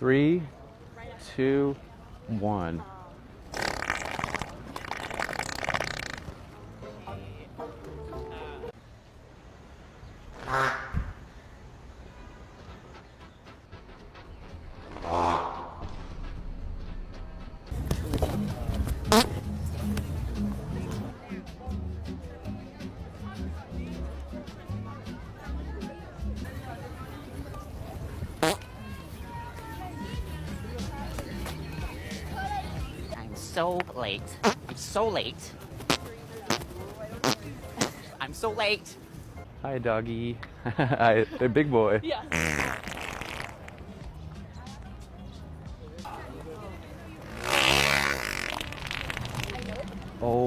3, 2, 1. I'm so late. I'm so late. I'm so late. Hi, doggy. Hi, the big boy. Yeah. Oh.